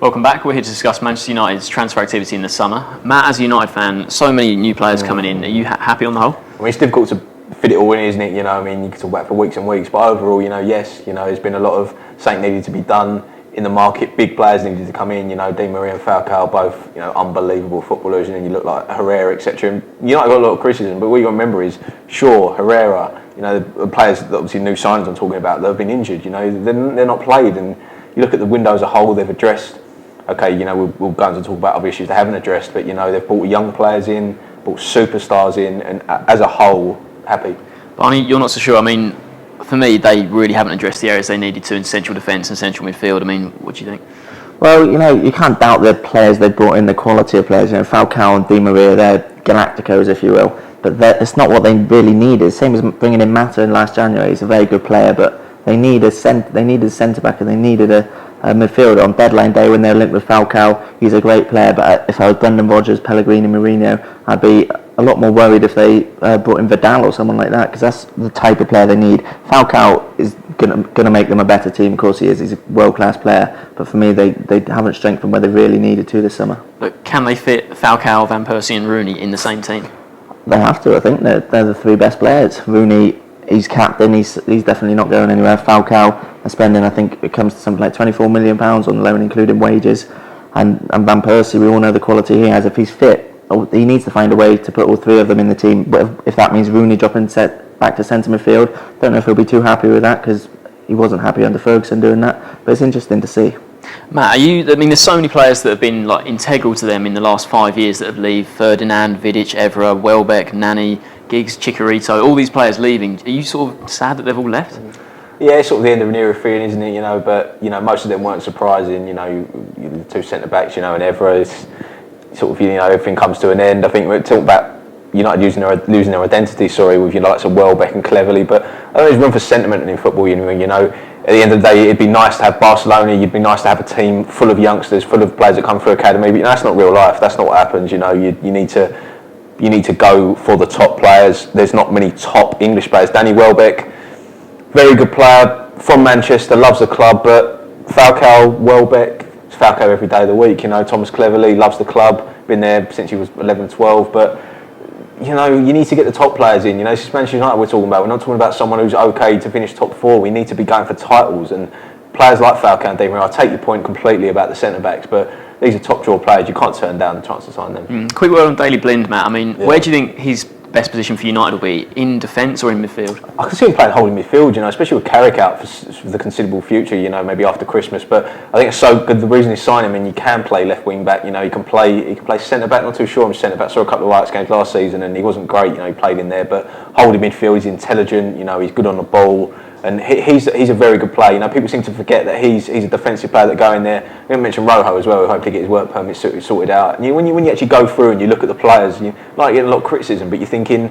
Welcome back. We're here to discuss Manchester United's transfer activity in the summer. Matt, as a United fan, so many new players coming in. Are you happy on the whole? I mean, it's difficult to fit it all in, isn't it? You know, I mean, you can talk about it for weeks and weeks, but overall, yes, there's been a lot of something needed to be done in the market. Big players needed to come in. Di Maria and Falcao, both unbelievable footballers, and then you look like Herrera, etc. And United got a lot of criticism, but what you got to remember is, sure, Herrera, the players that obviously new signings I'm talking about that have been injured. They're not played, and you look at the window as a whole, they've addressed. Okay, we'll go on to talk about other issues they haven't addressed, but they've brought young players in, brought superstars in, and as a whole, happy. Barney, you're not so sure. I mean, for me, they really haven't addressed the areas they needed to in central defence and central midfield. I mean, what do you think? Well, you can't doubt the players they brought in, the quality of players. Falcao and Di Maria, they're Galacticos, if you will, but it's not what they really needed. Same as bringing in Mata in last January. He's a very good player, but they needed a centre back, and they needed a midfielder. On deadline day when they were linked with Falcao, he's a great player, but if I was Brendan Rodgers, Pellegrini, Mourinho, I'd be a lot more worried if they brought in Vidal or someone like that, because that's the type of player they need. Falcao is going to make them a better team. Of course he is. He's a world-class player, but for me they haven't strengthened where they really needed to this summer. But can they fit Falcao, Van Persie and Rooney in the same team? They have to. I think they're the three best players. Rooney, he's captain. He's definitely not going anywhere. Falcao are spending, I think it comes to something like £24 million on loan, including wages. And Van Persie, we all know the quality he has. If he's fit, he needs to find a way to put all three of them in the team. But if that means Rooney dropping back to centre midfield, don't know if he'll be too happy with that, because he wasn't happy under Ferguson doing that. But it's interesting to see. Matt, there's so many players that have been integral to them in the last 5 years that have left. Ferdinand, Vidic, Evra, Welbeck, Nani, Giggs, Chicharito, all these players leaving. Are you sort of sad that they've all left? Yeah, it's sort of the end of an era for isn't it? But most of them weren't surprising. The two centre backs, and Evra is sort of everything comes to an end. I think we're talking about United losing their identity. With likes of Welbeck and Cleverley, but I think there's room for sentiment in football. At the end of the day, it'd be nice to have Barcelona. It'd be nice to have a team full of youngsters, full of players that come through academy. But that's not real life. That's not what happens. You need to go for the top players. There's not many top English players. Danny Welbeck, very good player from Manchester, loves the club, but Falcao, Welbeck, it's Falcao every day of the week. Thomas Cleverley loves the club, been there since he was 11, 12, but you need to get the top players in. This is Manchester United we're talking about. We're not talking about someone who's okay to finish top four. We need to be going for titles, and players like Falcao and Di Maria, I take your point completely about the centre-backs, but these are top draw players. You can't turn down the chance to sign them. Quick word on Daley Blind, Matt. Where do you think his best position for United will be? In defence or in midfield? I can see him playing holding midfield, especially with Carrick out for the considerable future, maybe after Christmas. But I think it's so good, the reason he's signing him, and you can play left wing back, he can play centre back, not too sure I'm centre back. Saw a couple of Ajax games last season and he wasn't great, he played in there, but holding midfield, he's intelligent, he's good on the ball. And he's a very good player. People seem to forget that he's a defensive player that go in there. We haven't mentioned Rojo as well, who hopefully get his work permit sorted out. And when you actually go through and you look at the players, you might get a lot of criticism, but you're thinking,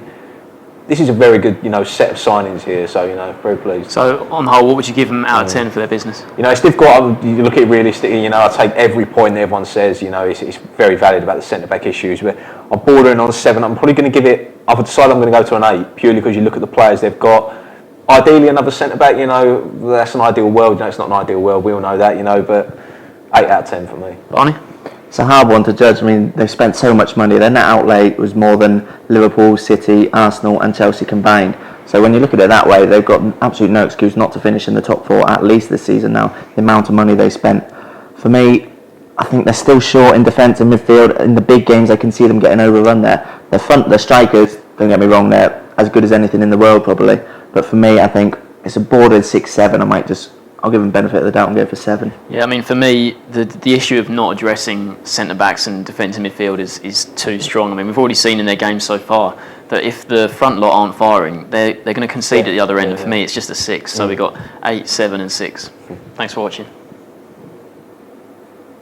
this is a very good, set of signings here. So, very pleased. So, on the whole, what would you give them out of 10 for their business? It's difficult. You look at it realistically. I take every point that everyone says. It's very valid about the centre back issues. But I'm bordering on a 7. I'm probably going to give it. I've decided I'm going to go to an 8 purely because you look at the players they've got. Ideally, another centre back. That's an ideal world. It's not an ideal world. We all know that. But 8 out of 10 for me. Barney? It's a hard one to judge. They've spent so much money. Their net outlay was more than Liverpool, City, Arsenal and Chelsea combined. So when you look at it that way, they've got absolutely no excuse not to finish in the top 4, at least this season now, the amount of money they spent. For me, I think they're still short in defence and midfield. In the big games, I can see them getting overrun there. Their strikers, don't get me wrong, they're as good as anything in the world probably. But for me, I think it's a bordered 6-7. I'll give them benefit of the doubt and go for 7. Yeah, for me, the issue of not addressing centre-backs and defence and midfield is too strong. We've already seen in their games so far that if the front lot aren't firing, they're going to concede at the other end. And for me, it's just a 6. So we've got 8, 7 and 6. Thanks for watching.